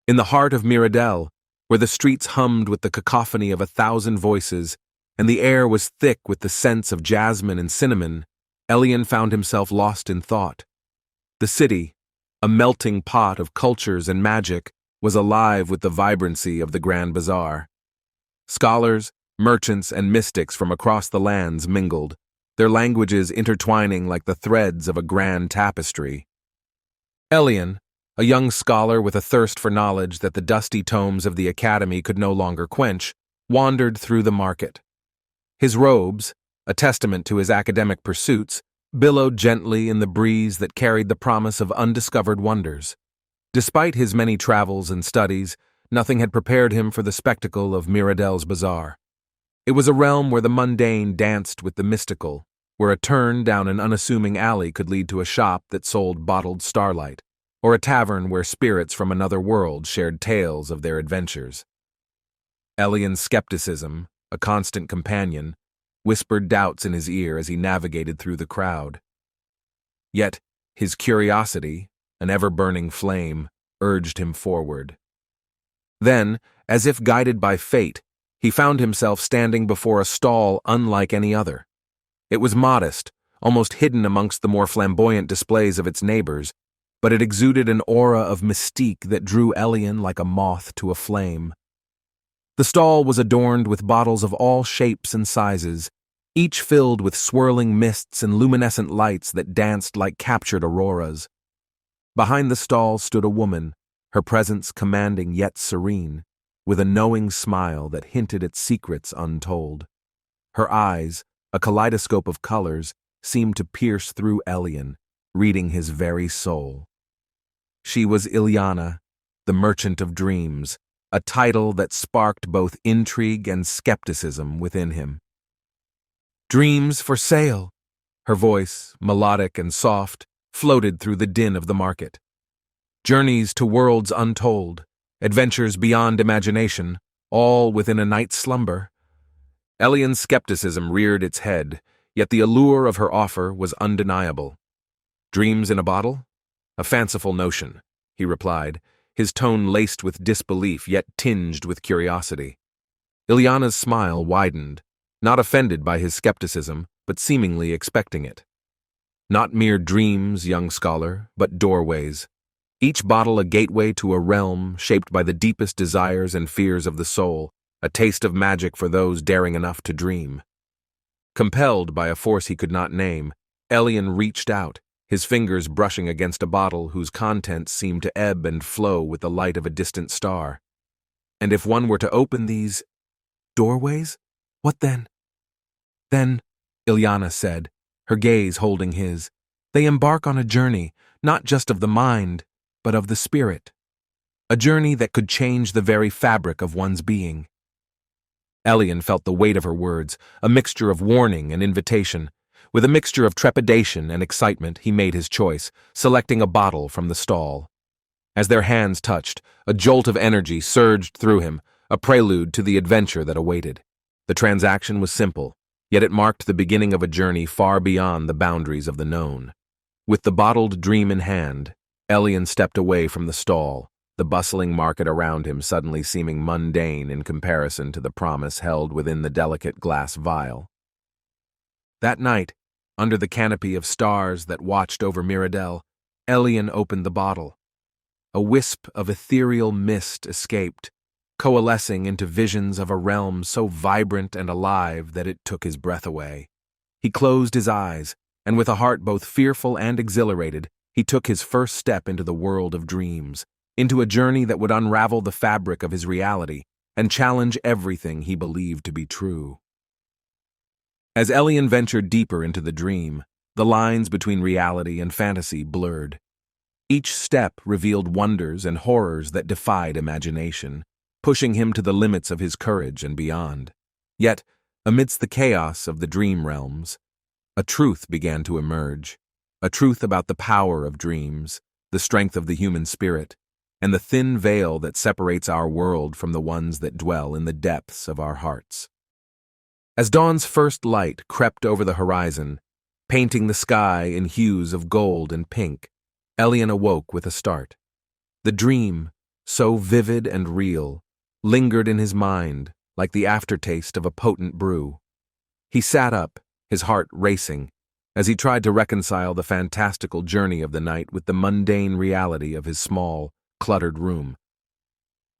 In the heart of Mirrodel, where the streets hummed with the cacophony of 1,000 voices, and the air was thick with the scents of jasmine and cinnamon, Elian found himself lost in thought. The city, a melting pot of cultures and magic, was alive with the vibrancy of the Grand Bazaar. Scholars, merchants, and mystics from across the lands mingled, their languages intertwining like the threads of a grand tapestry. Elian, a young scholar with a thirst for knowledge that the dusty tomes of the academy could no longer quench, wandered through the market. His robes, a testament to his academic pursuits, billowed gently in the breeze that carried the promise of undiscovered wonders. Despite his many travels and studies, nothing had prepared him for the spectacle of Mirrodel's bazaar. It was a realm where the mundane danced with the mystical, where a turn down an unassuming alley could lead to a shop that sold bottled starlight, or a tavern where spirits from another world shared tales of their adventures. Elian's skepticism, a constant companion, whispered doubts in his ear as he navigated through the crowd. Yet his curiosity, an ever-burning flame, urged him forward. Then, as if guided by fate, he found himself standing before a stall unlike any other. It was modest, almost hidden amongst the more flamboyant displays of its neighbors, but it exuded an aura of mystique that drew Elian like a moth to a flame. The stall was adorned with bottles of all shapes and sizes, each filled with swirling mists and luminescent lights that danced like captured auroras. Behind the stall stood a woman, her presence commanding yet serene, with a knowing smile that hinted at secrets untold. Her eyes, a kaleidoscope of colors, seemed to pierce through Elian, reading his very soul. She was Ilyana, the Merchant of Dreams, a title that sparked both intrigue and skepticism within him. "Dreams for sale," her voice, melodic and soft, floated through the din of the market. "Journeys to worlds untold, adventures beyond imagination, all within a night's slumber." Elian's skepticism reared its head, yet the allure of her offer was undeniable. "Dreams in a bottle? A fanciful notion," he replied, his tone laced with disbelief yet tinged with curiosity. Ilyana's smile widened, not offended by his skepticism, but seemingly expecting it. "Not mere dreams, young scholar, but doorways. Each bottle a gateway to a realm shaped by the deepest desires and fears of the soul, a taste of magic for those daring enough to dream." Compelled by a force he could not name, Elian reached out, his fingers brushing against a bottle whose contents seemed to ebb and flow with the light of a distant star. And if one were to open these doorways, what then? "Then," Ilyana said, her gaze holding his, "they embark on a journey, not just of the mind, but of the spirit. A journey that could change the very fabric of one's being." Elian felt the weight of her words, a mixture of warning and invitation. With a mixture of trepidation and excitement, he made his choice, selecting a bottle from the stall. As their hands touched, a jolt of energy surged through him, a prelude to the adventure that awaited. The transaction was simple, yet it marked the beginning of a journey far beyond the boundaries of the known. With the bottled dream in hand, Elian stepped away from the stall, the bustling market around him suddenly seeming mundane in comparison to the promise held within the delicate glass vial. That night, under the canopy of stars that watched over Mirrodel, Elian opened the bottle. A wisp of ethereal mist escaped, coalescing into visions of a realm so vibrant and alive that it took his breath away. He closed his eyes, and with a heart both fearful and exhilarated, he took his first step into the world of dreams, into a journey that would unravel the fabric of his reality and challenge everything he believed to be true. As Elian ventured deeper into the dream, the lines between reality and fantasy blurred. Each step revealed wonders and horrors that defied imagination, pushing him to the limits of his courage and beyond. Yet, amidst the chaos of the dream realms, a truth began to emerge, a truth about the power of dreams, the strength of the human spirit, and the thin veil that separates our world from the ones that dwell in the depths of our hearts. As dawn's first light crept over the horizon, painting the sky in hues of gold and pink, Elian awoke with a start. The dream, so vivid and real, lingered in his mind like the aftertaste of a potent brew. He sat up, his heart racing, as he tried to reconcile the fantastical journey of the night with the mundane reality of his small, cluttered room.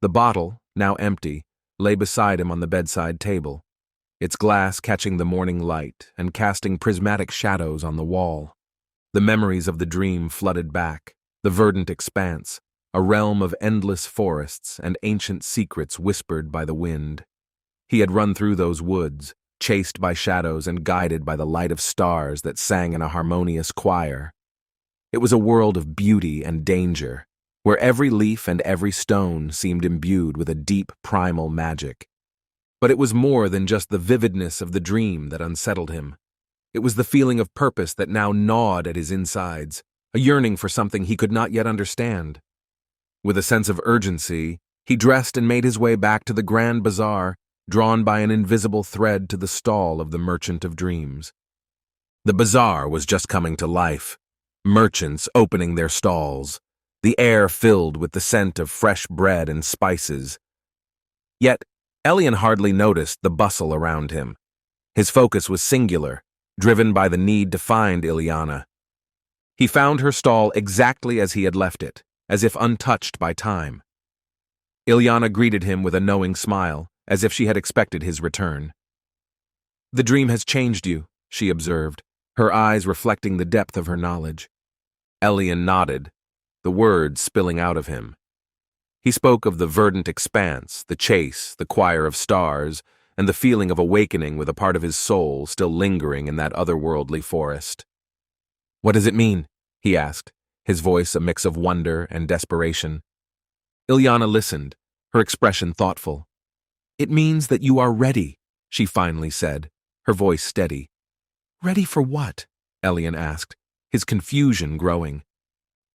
The bottle, now empty, lay beside him on the bedside table, its glass catching the morning light and casting prismatic shadows on the wall. The memories of the dream flooded back, the verdant expanse, a realm of endless forests and ancient secrets whispered by the wind. He had run through those woods, chased by shadows and guided by the light of stars that sang in a harmonious choir. It was a world of beauty and danger, where every leaf and every stone seemed imbued with a deep primal magic. But it was more than just the vividness of the dream that unsettled him. It was the feeling of purpose that now gnawed at his insides, a yearning for something he could not yet understand. With a sense of urgency, he dressed and made his way back to the grand bazaar, drawn by an invisible thread to the stall of the Merchant of Dreams. The bazaar was just coming to life, merchants opening their stalls, the air filled with the scent of fresh bread and spices. Yet, Elian hardly noticed the bustle around him. His focus was singular, driven by the need to find Ileana. He found her stall exactly as he had left it, as if untouched by time. Ileana greeted him with a knowing smile, as if she had expected his return. "The dream has changed you," she observed, her eyes reflecting the depth of her knowledge. Elian nodded, the words spilling out of him. He spoke of the verdant expanse, the chase, the choir of stars, and the feeling of awakening with a part of his soul still lingering in that otherworldly forest. "What does it mean?" he asked, his voice a mix of wonder and desperation. Ileana listened, her expression thoughtful. "It means that you are ready," she finally said, her voice steady. "Ready for what?" Elian asked, his confusion growing.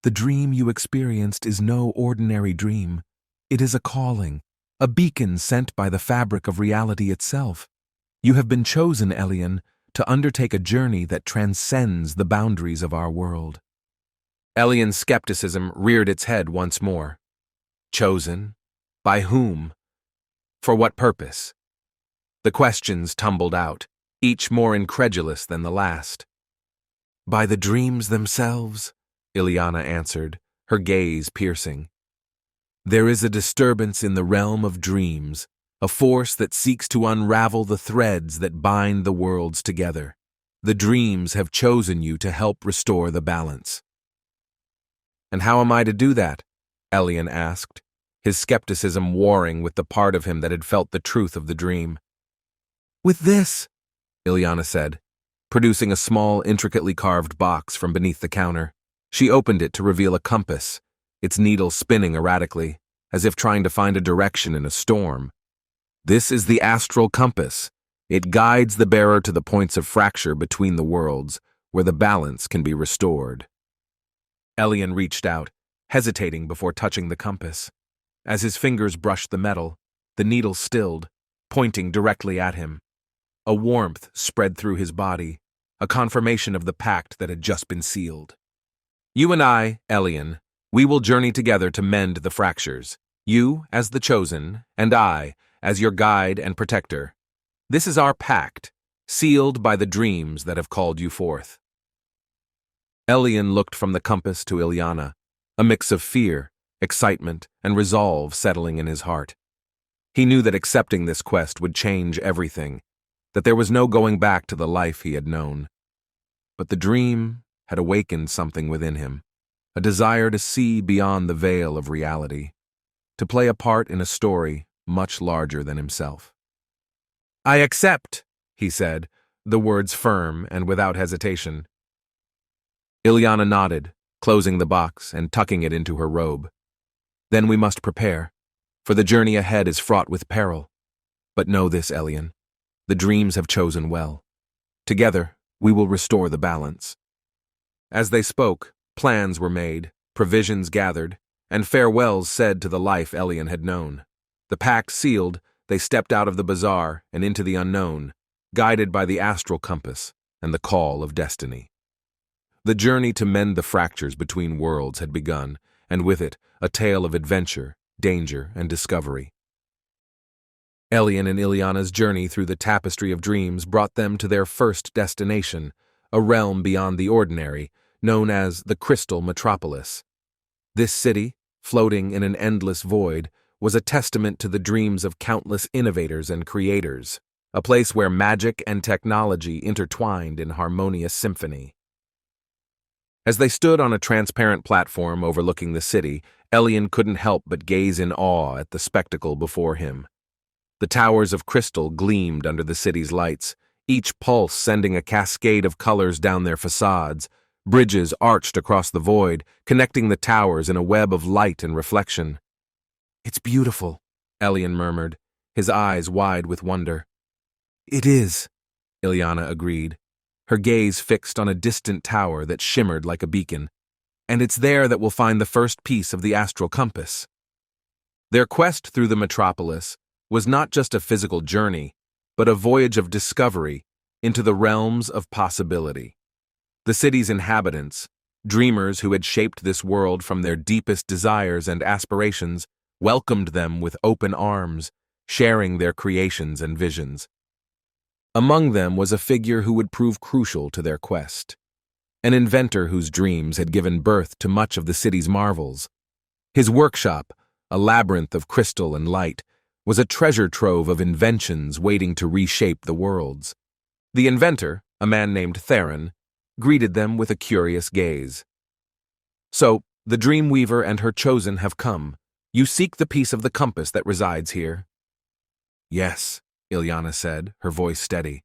"The dream you experienced is no ordinary dream. It is a calling, a beacon sent by the fabric of reality itself. You have been chosen, Elian, to undertake a journey that transcends the boundaries of our world." Elian's skepticism reared its head once more. Chosen? By whom? For what purpose? The questions tumbled out, each more incredulous than the last. "By the dreams themselves," Ileana answered, her gaze piercing. "There is a disturbance in the realm of dreams, a force that seeks to unravel the threads that bind the worlds together. The dreams have chosen you to help restore the balance." "And how am I to do that?" Elian asked, his skepticism warring with the part of him that had felt the truth of the dream. "With this," Ileana said, producing a small, intricately carved box from beneath the counter. She opened it to reveal a compass, its needle spinning erratically, as if trying to find a direction in a storm. "This is the astral compass. It guides the bearer to the points of fracture between the worlds, where the balance can be restored." Elian reached out, hesitating before touching the compass. As his fingers brushed the metal, the needle stilled, pointing directly at him. A warmth spread through his body, a confirmation of the pact that had just been sealed. "You and I, Elian, we will journey together to mend the fractures. You as the chosen, and I as your guide and protector. This is our pact, sealed by the dreams that have called you forth." Elian looked from the compass to Ileana, a mix of fear, excitement, and resolve settling in his heart. He knew that accepting this quest would change everything, that there was no going back to the life he had known. But the dream had awakened something within him, a desire to see beyond the veil of reality, to play a part in a story much larger than himself. "I accept," he said, the words firm and without hesitation. Ileana nodded, closing the box and tucking it into her robe. "Then we must prepare, for the journey ahead is fraught with peril. But know this, Elian, the dreams have chosen well. Together, we will restore the balance." As they spoke, plans were made, provisions gathered, and farewells said to the life Elian had known. The pact sealed, they stepped out of the bazaar and into the unknown, guided by the astral compass and the call of destiny. The journey to mend the fractures between worlds had begun, and with it, a tale of adventure, danger, and discovery. Elian and Ileana's journey through the tapestry of dreams brought them to their first destination, a realm beyond the ordinary, known as the Crystal Metropolis. This city, floating in an endless void, was a testament to the dreams of countless innovators and creators, a place where magic and technology intertwined in harmonious symphony. As they stood on a transparent platform overlooking the city, Elian couldn't help but gaze in awe at the spectacle before him. The towers of crystal gleamed under the city's lights, each pulse sending a cascade of colors down their facades. Bridges arched across the void, connecting the towers in a web of light and reflection. "It's beautiful," Elian murmured, his eyes wide with wonder. "It is," Ileana agreed, her gaze fixed on a distant tower that shimmered like a beacon. "And it's there that we'll find the first piece of the astral compass." Their quest through the metropolis was not just a physical journey, but a voyage of discovery into the realms of possibility. The city's inhabitants, dreamers who had shaped this world from their deepest desires and aspirations, welcomed them with open arms, sharing their creations and visions. Among them was a figure who would prove crucial to their quest, an inventor whose dreams had given birth to much of the city's marvels. His workshop, a labyrinth of crystal and light, was a treasure trove of inventions waiting to reshape the worlds. The inventor, a man named Theron, greeted them with a curious gaze. "So, the Dreamweaver and her chosen have come. You seek the piece of the compass that resides here?" "Yes," Ileana said, her voice steady.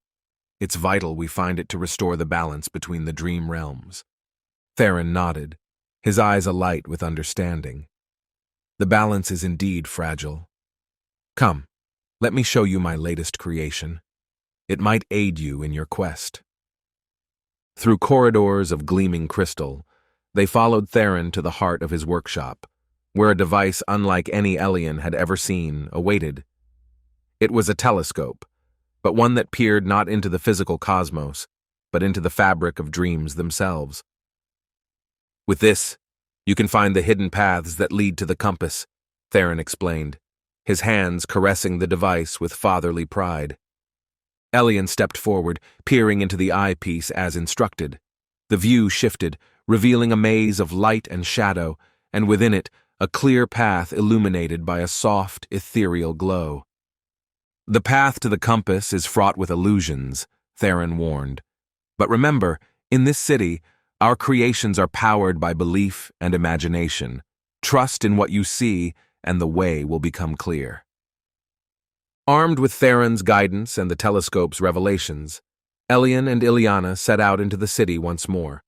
"It's vital we find it to restore the balance between the dream realms." Theron nodded, his eyes alight with understanding. "The balance is indeed fragile. Come, let me show you my latest creation. It might aid you in your quest." Through corridors of gleaming crystal, they followed Theron to the heart of his workshop, where a device unlike any Elian had ever seen awaited. It was a telescope, but one that peered not into the physical cosmos, but into the fabric of dreams themselves. "With this, you can find the hidden paths that lead to the compass," Theron explained, his hands caressing the device with fatherly pride. Elian stepped forward, peering into the eyepiece as instructed. The view shifted, revealing a maze of light and shadow, and within it, a clear path illuminated by a soft, ethereal glow. "The path to the compass is fraught with illusions," Theron warned. "But remember, in this city, our creations are powered by belief and imagination. Trust in what you see, and the way will become clear." Armed with Theron's guidance and the telescope's revelations, Elian and Ileana set out into the city once more.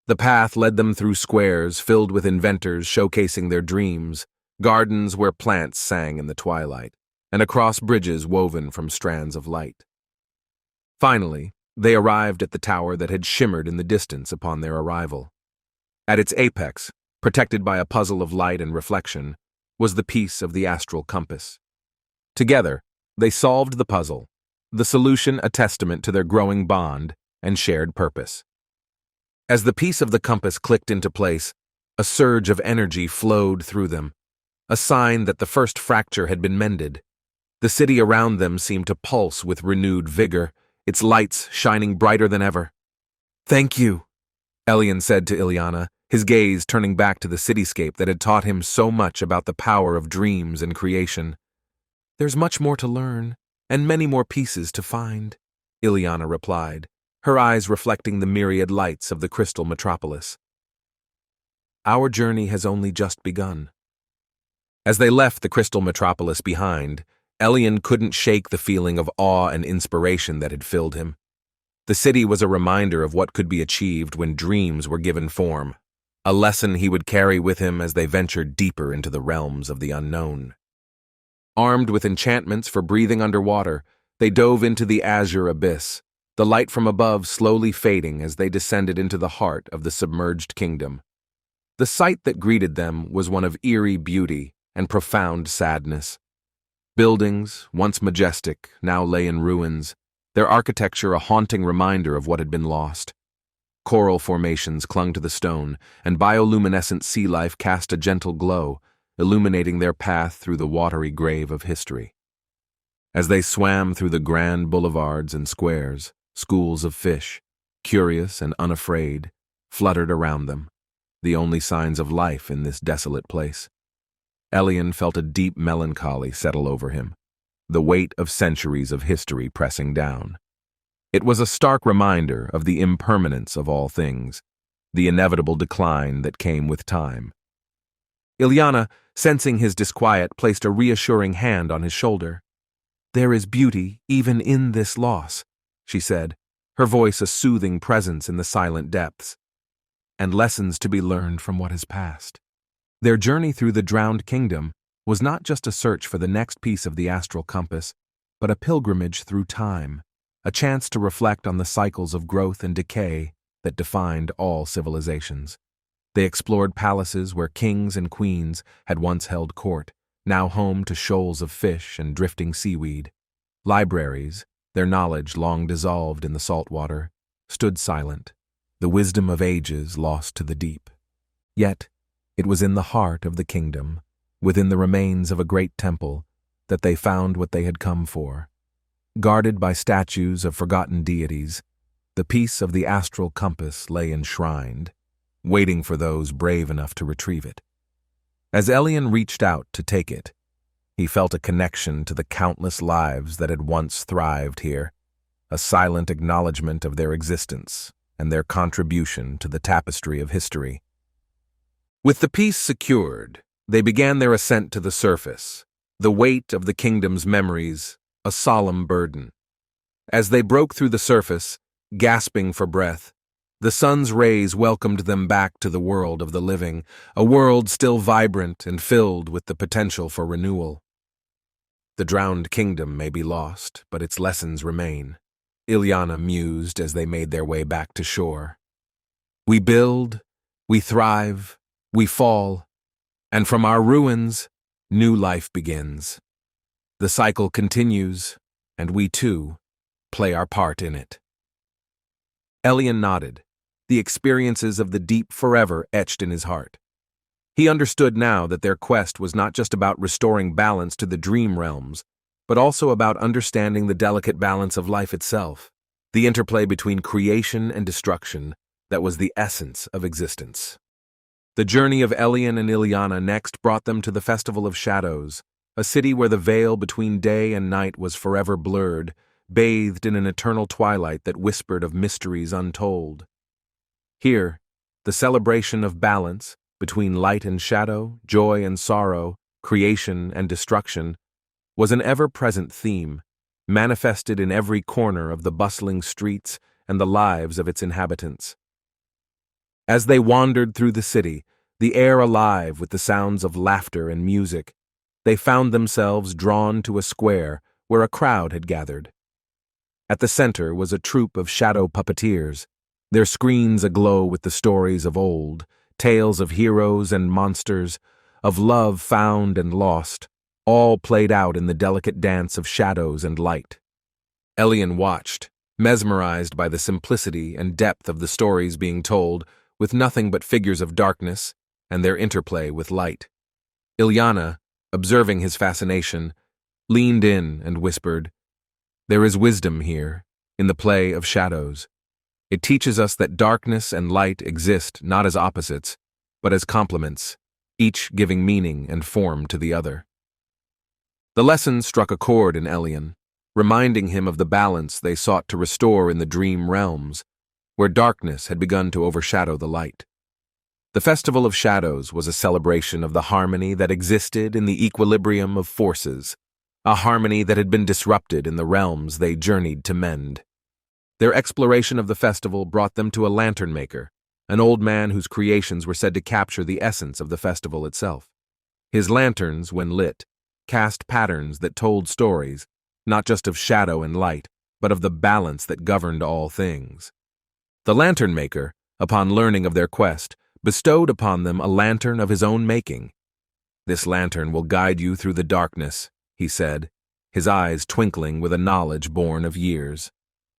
The path led them through squares filled with inventors showcasing their dreams, gardens where plants sang in the twilight, and across bridges woven from strands of light. Finally, they arrived at the tower that had shimmered in the distance upon their arrival. At its apex, protected by a puzzle of light and reflection, was the piece of the astral compass. Together, they solved the puzzle, the solution a testament to their growing bond and shared purpose. As the piece of the compass clicked into place, a surge of energy flowed through them, a sign that the first fracture had been mended. The city around them seemed to pulse with renewed vigor, its lights shining brighter than ever. "Thank you," Elian said to Ileana, his gaze turning back to the cityscape that had taught him so much about the power of dreams and creation. "There's much more to learn, and many more pieces to find," Ileana replied, her eyes reflecting the myriad lights of the crystal metropolis. "Our journey has only just begun." As they left the crystal metropolis behind, Elian couldn't shake the feeling of awe and inspiration that had filled him. The city was a reminder of what could be achieved when dreams were given form, a lesson he would carry with him as they ventured deeper into the realms of the unknown. Armed with enchantments for breathing underwater, they dove into the azure abyss, the light from above slowly fading as they descended into the heart of the submerged kingdom. The sight that greeted them was one of eerie beauty and profound sadness. Buildings, once majestic, now lay in ruins, their architecture a haunting reminder of what had been lost. Coral formations clung to the stone, and bioluminescent sea life cast a gentle glow, illuminating their path through the watery grave of history. As they swam through the grand boulevards and squares, schools of fish, curious and unafraid, fluttered around them, the only signs of life in this desolate place. Elian felt a deep melancholy settle over him, the weight of centuries of history pressing down. It was a stark reminder of the impermanence of all things, the inevitable decline that came with time. Ilyana, sensing his disquiet, placed a reassuring hand on his shoulder. "There is beauty even in this loss," she said, her voice a soothing presence in the silent depths, "and lessons to be learned from what has passed." Their journey through the drowned kingdom was not just a search for the next piece of the astral compass, but a pilgrimage through time, a chance to reflect on the cycles of growth and decay that defined all civilizations. They explored palaces where kings and queens had once held court, now home to shoals of fish and drifting seaweed. Libraries, their knowledge long dissolved in the salt water, stood silent, the wisdom of ages lost to the deep. Yet, it was in the heart of the kingdom, within the remains of a great temple, that they found what they had come for. Guarded by statues of forgotten deities, the piece of the astral compass lay enshrined, waiting for those brave enough to retrieve it. As Elian reached out to take it, he felt a connection to the countless lives that had once thrived here, a silent acknowledgement of their existence and their contribution to the tapestry of history. With the piece secured, they began their ascent to the surface, the weight of the kingdom's memories a solemn burden. As they broke through the surface, gasping for breath, the sun's rays welcomed them back to the world of the living, a world still vibrant and filled with the potential for renewal. The drowned kingdom may be lost, but its lessons remain, Ilyana mused as they made their way back to shore. We build, we thrive, we fall, and from our ruins, new life begins. The cycle continues, and we too play our part in it. Elian nodded, the experiences of the deep forever etched in his heart. He understood now that their quest was not just about restoring balance to the dream realms, but also about understanding the delicate balance of life itself, the interplay between creation and destruction that was the essence of existence. The journey of Elian and Ilyana next brought them to the Festival of Shadows, a city where the veil between day and night was forever blurred, bathed in an eternal twilight that whispered of mysteries untold. Here, the celebration of balance between light and shadow, joy and sorrow, creation and destruction, was an ever-present theme, manifested in every corner of the bustling streets and the lives of its inhabitants. As they wandered through the city, the air alive with the sounds of laughter and music, they found themselves drawn to a square where a crowd had gathered. At the center was a troupe of shadow puppeteers, their screens aglow with the stories of old, tales of heroes and monsters, of love found and lost, all played out in the delicate dance of shadows and light. Elian watched, mesmerized by the simplicity and depth of the stories being told, with nothing but figures of darkness and their interplay with light. Ilyana, observing his fascination, leaned in and whispered, "There is wisdom here, in the play of shadows. It teaches us that darkness and light exist not as opposites, but as complements, each giving meaning and form to the other." The lesson struck a chord in Elian, reminding him of the balance they sought to restore in the dream realms, where darkness had begun to overshadow the light. The Festival of Shadows was a celebration of the harmony that existed in the equilibrium of forces, a harmony that had been disrupted in the realms they journeyed to mend. Their exploration of the festival brought them to a lantern maker, an old man whose creations were said to capture the essence of the festival itself. His lanterns, when lit, cast patterns that told stories, not just of shadow and light, but of the balance that governed all things. The lantern maker, upon learning of their quest, bestowed upon them a lantern of his own making. "This lantern will guide you through the darkness," he said, his eyes twinkling with a knowledge born of years.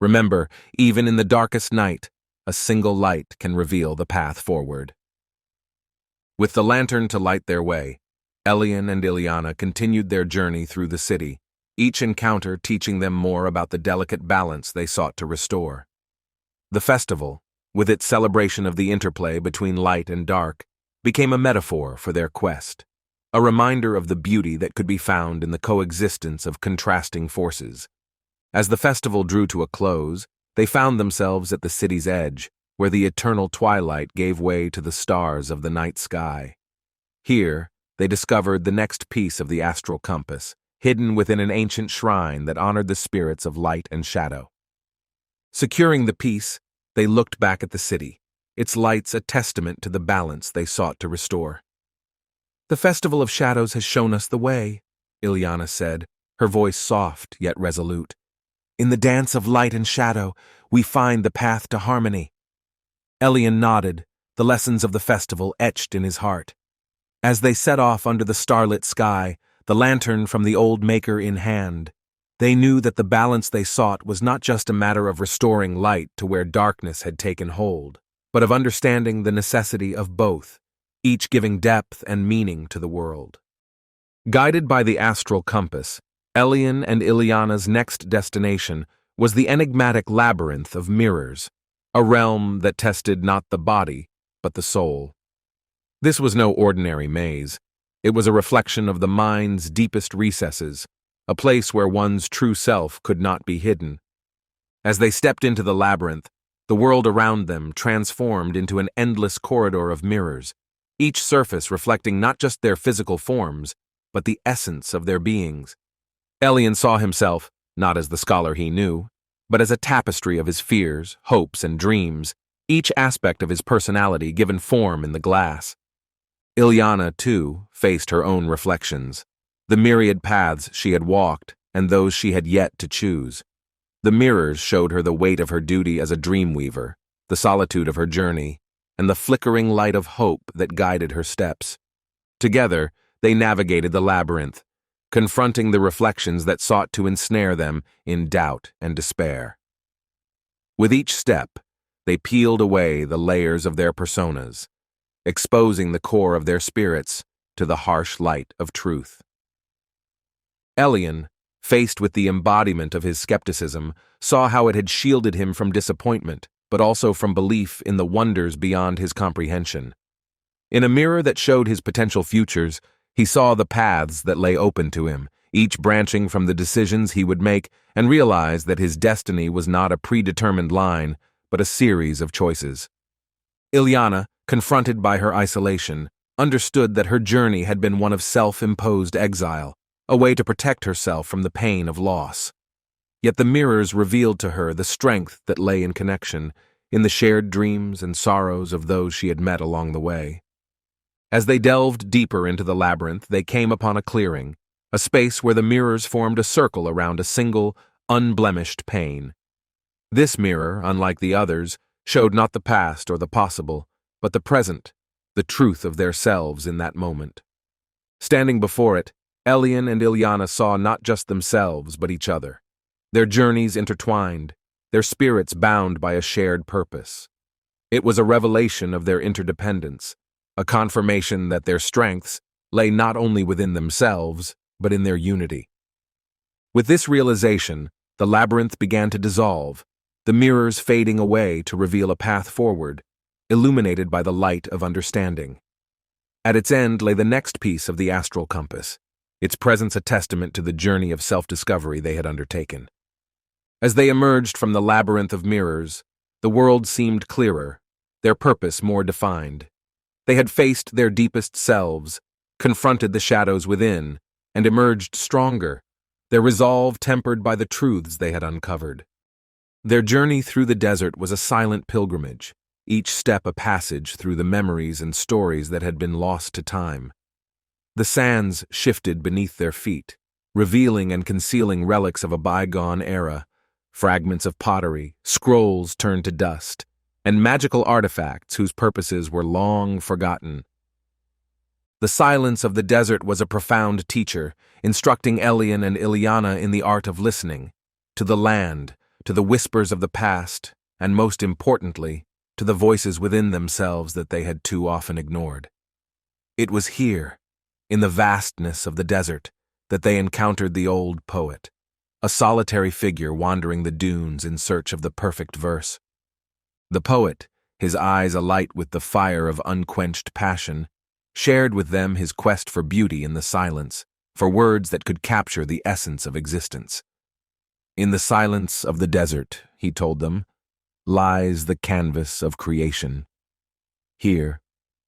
"Remember, even in the darkest night, a single light can reveal the path forward." With the lantern to light their way, Elian and Ileana continued their journey through the city, each encounter teaching them more about the delicate balance they sought to restore. The festival, with its celebration of the interplay between light and dark, became a metaphor for their quest, a reminder of the beauty that could be found in the coexistence of contrasting forces. As the festival drew to a close, they found themselves at the city's edge, where the eternal twilight gave way to the stars of the night sky. Here, they discovered the next piece of the astral compass, hidden within an ancient shrine that honored the spirits of light and shadow. Securing the piece, they looked back at the city, its lights a testament to the balance they sought to restore. "The Festival of Shadows has shown us the way," Ileana said, her voice soft yet resolute. "In the dance of light and shadow, we find the path to harmony." Elian nodded, the lessons of the festival etched in his heart. As they set off under the starlit sky, the lantern from the old maker in hand, they knew that the balance they sought was not just a matter of restoring light to where darkness had taken hold, but of understanding the necessity of both, each giving depth and meaning to the world. Guided by the astral compass, Elian and Ileana's next destination was the enigmatic labyrinth of mirrors, a realm that tested not the body, but the soul. This was no ordinary maze. It was a reflection of the mind's deepest recesses, a place where one's true self could not be hidden. As they stepped into the labyrinth, the world around them transformed into an endless corridor of mirrors, each surface reflecting not just their physical forms, but the essence of their beings. Elian saw himself, not as the scholar he knew, but as a tapestry of his fears, hopes, and dreams, each aspect of his personality given form in the glass. Ileana, too, faced her own reflections, the myriad paths she had walked and those she had yet to choose. The mirrors showed her the weight of her duty as a dreamweaver, the solitude of her journey, and the flickering light of hope that guided her steps. Together, they navigated the labyrinth, confronting the reflections that sought to ensnare them in doubt and despair. With each step, they peeled away the layers of their personas, exposing the core of their spirits to the harsh light of truth. Elian, faced with the embodiment of his skepticism, saw how it had shielded him from disappointment, but also from belief in the wonders beyond his comprehension. In a mirror that showed his potential futures, he saw the paths that lay open to him, each branching from the decisions he would make, and realized that his destiny was not a predetermined line, but a series of choices. Ileana, confronted by her isolation, understood that her journey had been one of self-imposed exile, a way to protect herself from the pain of loss. Yet the mirrors revealed to her the strength that lay in connection, in the shared dreams and sorrows of those she had met along the way. As they delved deeper into the labyrinth, they came upon a clearing, a space where the mirrors formed a circle around a single, unblemished pane. This mirror, unlike the others, showed not the past or the possible, but the present, the truth of their selves in that moment. Standing before it, Elian and Ileana saw not just themselves, but each other, their journeys intertwined, their spirits bound by a shared purpose. It was a revelation of their interdependence, a confirmation that their strengths lay not only within themselves, but in their unity. With this realization, the labyrinth began to dissolve, the mirrors fading away to reveal a path forward, illuminated by the light of understanding. At its end lay the next piece of the astral compass, its presence a testament to the journey of self-discovery they had undertaken. As they emerged from the labyrinth of mirrors, the world seemed clearer, their purpose more defined. They had faced their deepest selves, confronted the shadows within, and emerged stronger, their resolve tempered by the truths they had uncovered. Their journey through the desert was a silent pilgrimage, each step a passage through the memories and stories that had been lost to time. The sands shifted beneath their feet, revealing and concealing relics of a bygone era, fragments of pottery, scrolls turned to dust, and magical artifacts whose purposes were long forgotten. The silence of the desert was a profound teacher, instructing Elian and Ileana in the art of listening, to the land, to the whispers of the past, and most importantly, to the voices within themselves that they had too often ignored. It was here, in the vastness of the desert, that they encountered the old poet, a solitary figure wandering the dunes in search of the perfect verse. The poet, his eyes alight with the fire of unquenched passion, shared with them his quest for beauty in the silence, for words that could capture the essence of existence. In the silence of the desert, he told them, lies the canvas of creation. Here,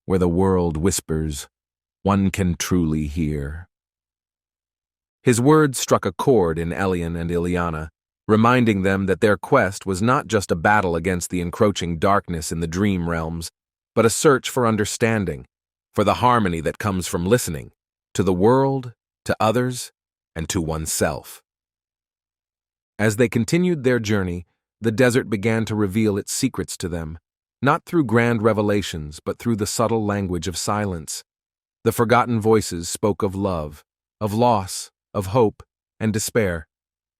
where the world whispers, one can truly hear. His words struck a chord in Elien and Ileana, reminding them that their quest was not just a battle against the encroaching darkness in the dream realms, but a search for understanding, for the harmony that comes from listening, to the world, to others, and to oneself. As they continued their journey, the desert began to reveal its secrets to them, not through grand revelations, but through the subtle language of silence. The forgotten voices spoke of love, of loss, of hope, and despair,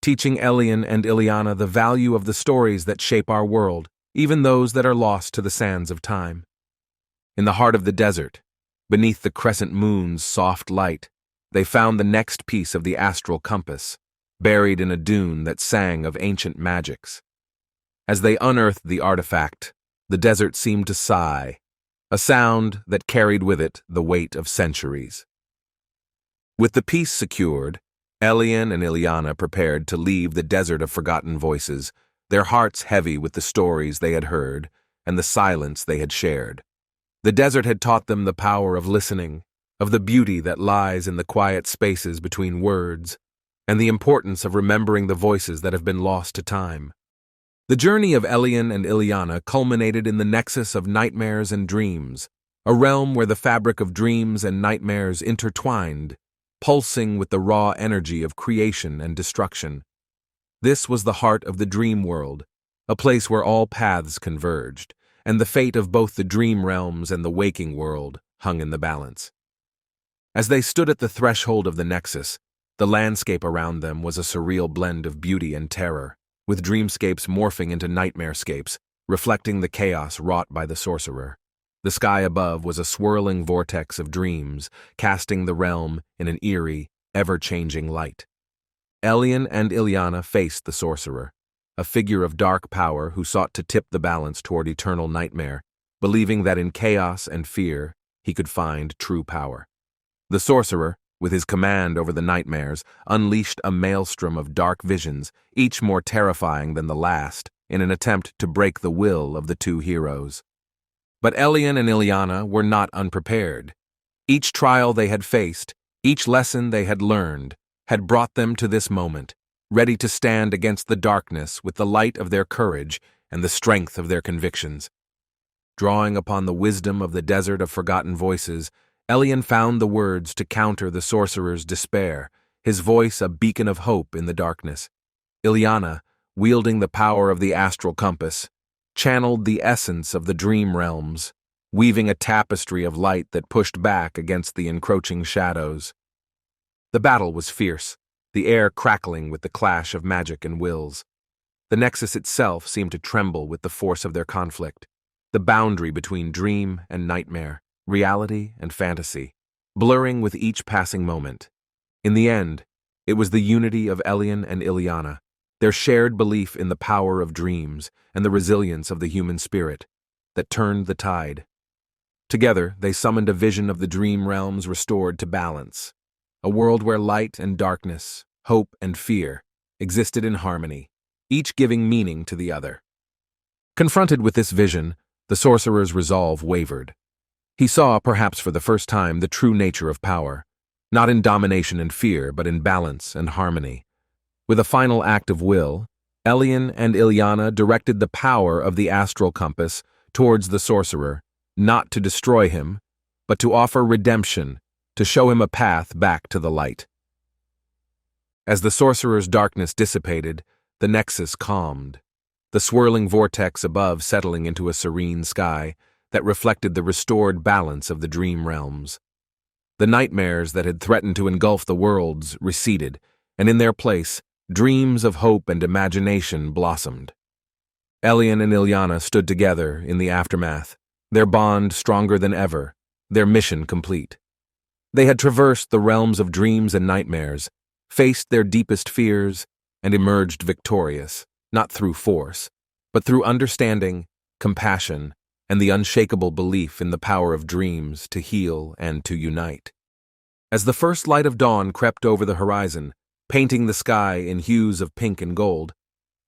teaching Elien and Ileana the value of the stories that shape our world, even those that are lost to the sands of time. In the heart of the desert, beneath the crescent moon's soft light, they found the next piece of the astral compass, buried in a dune that sang of ancient magics. As they unearthed the artifact, the desert seemed to sigh, a sound that carried with it the weight of centuries. With the piece secured, Elien and Ileana prepared to leave the desert of forgotten voices, their hearts heavy with the stories they had heard and the silence they had shared. The desert had taught them the power of listening, of the beauty that lies in the quiet spaces between words, and the importance of remembering the voices that have been lost to time. The journey of Elien and Ileana culminated in the nexus of nightmares and dreams, a realm where the fabric of dreams and nightmares intertwined, pulsing with the raw energy of creation and destruction. This was the heart of the dream world, a place where all paths converged, and the fate of both the dream realms and the waking world hung in the balance. As they stood at the threshold of the nexus, the landscape around them was a surreal blend of beauty and terror, with dreamscapes morphing into nightmarescapes, reflecting the chaos wrought by the sorcerer. The sky above was a swirling vortex of dreams, casting the realm in an eerie, ever-changing light. Elien and Ileana faced the sorcerer, a figure of dark power who sought to tip the balance toward eternal nightmare, believing that in chaos and fear he could find true power. The sorcerer, with his command over the nightmares, unleashed a maelstrom of dark visions, each more terrifying than the last, in an attempt to break the will of the two heroes. But Elien and Ileana were not unprepared. Each trial they had faced, each lesson they had learned, had brought them to this moment, ready to stand against the darkness with the light of their courage and the strength of their convictions. Drawing upon the wisdom of the desert of forgotten voices, Elien found the words to counter the sorcerer's despair, his voice a beacon of hope in the darkness. Ileana, wielding the power of the astral compass, channeled the essence of the dream realms, weaving a tapestry of light that pushed back against the encroaching shadows. The battle was fierce, the air crackling with the clash of magic and wills. The nexus itself seemed to tremble with the force of their conflict, the boundary between dream and nightmare, reality and fantasy, blurring with each passing moment. In the end, it was the unity of Elien and Ileana, their shared belief in the power of dreams and the resilience of the human spirit, that turned the tide. Together, they summoned a vision of the dream realms restored to balance, a world where light and darkness, hope and fear, existed in harmony, each giving meaning to the other. Confronted with this vision, the sorcerer's resolve wavered. He saw, perhaps for the first time, the true nature of power, not in domination and fear, but in balance and harmony. With a final act of will, Elien and Ileana directed the power of the astral compass towards the sorcerer, not to destroy him, but to offer redemption, to show him a path back to the light. As the sorcerer's darkness dissipated, the nexus calmed, the swirling vortex above settling into a serene sky that reflected the restored balance of the dream realms. The nightmares that had threatened to engulf the worlds receded, and in their place, dreams of hope and imagination blossomed. Elien and Ileana stood together in the aftermath, their bond stronger than ever, their mission complete. They had traversed the realms of dreams and nightmares, faced their deepest fears, and emerged victorious, not through force, but through understanding, compassion, and the unshakable belief in the power of dreams to heal and to unite. As the first light of dawn crept over the horizon, painting the sky in hues of pink and gold,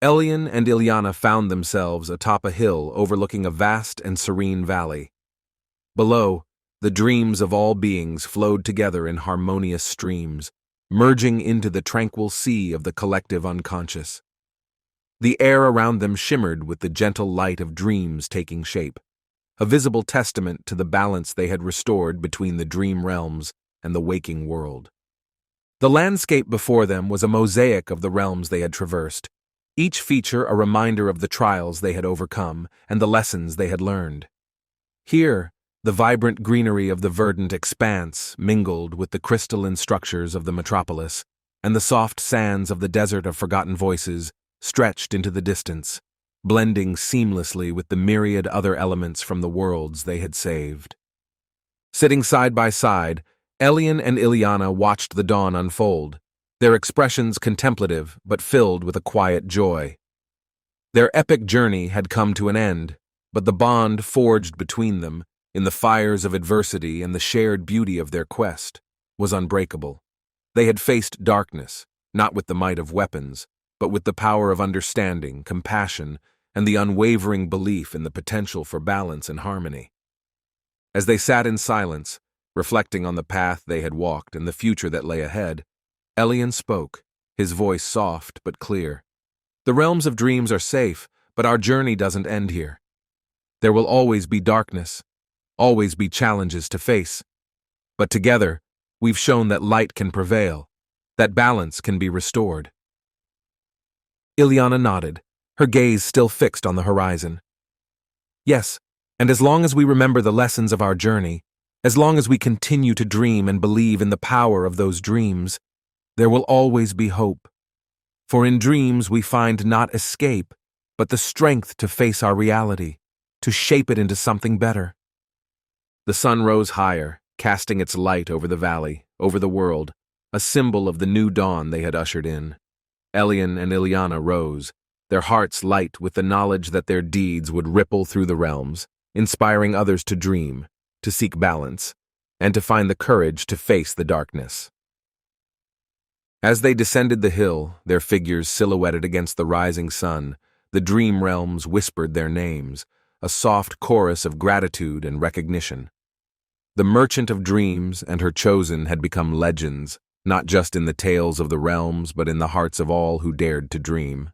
Elian and Ilyana found themselves atop a hill overlooking a vast and serene valley. Below, the dreams of all beings flowed together in harmonious streams, merging into the tranquil sea of the collective unconscious. The air around them shimmered with the gentle light of dreams taking shape, a visible testament to the balance they had restored between the dream realms and the waking world. The landscape before them was a mosaic of the realms they had traversed, each feature a reminder of the trials they had overcome and the lessons they had learned. Here, the vibrant greenery of the verdant expanse mingled with the crystalline structures of the metropolis, and the soft sands of the desert of forgotten voices stretched into the distance, blending seamlessly with the myriad other elements from the worlds they had saved. Sitting side by side, Elian and Ilyana watched the dawn unfold, their expressions contemplative but filled with a quiet joy. Their epic journey had come to an end, but the bond forged between them, in the fires of adversity and the shared beauty of their quest, was unbreakable. They had faced darkness, not with the might of weapons, but with the power of understanding, compassion, and the unwavering belief in the potential for balance and harmony. As they sat in silence, reflecting on the path they had walked and the future that lay ahead, Elian spoke, his voice soft but clear. "The realms of dreams are safe, but our journey doesn't end here. There will always be darkness, always be challenges to face. But together, we've shown that light can prevail, that balance can be restored." Ilyana nodded, her gaze still fixed on the horizon. "Yes, and as long as we remember the lessons of our journey, as long as we continue to dream and believe in the power of those dreams, there will always be hope. For in dreams we find not escape, but the strength to face our reality, to shape it into something better." The sun rose higher, casting its light over the valley, over the world, a symbol of the new dawn they had ushered in. Elian and Ilyana rose, their hearts light with the knowledge that their deeds would ripple through the realms, inspiring others to dream, to seek balance, and to find the courage to face the darkness. As they descended the hill, their figures silhouetted against the rising sun, the dream realms whispered their names, a soft chorus of gratitude and recognition. The Merchant of Dreams and her chosen had become legends, not just in the tales of the realms but in the hearts of all who dared to dream.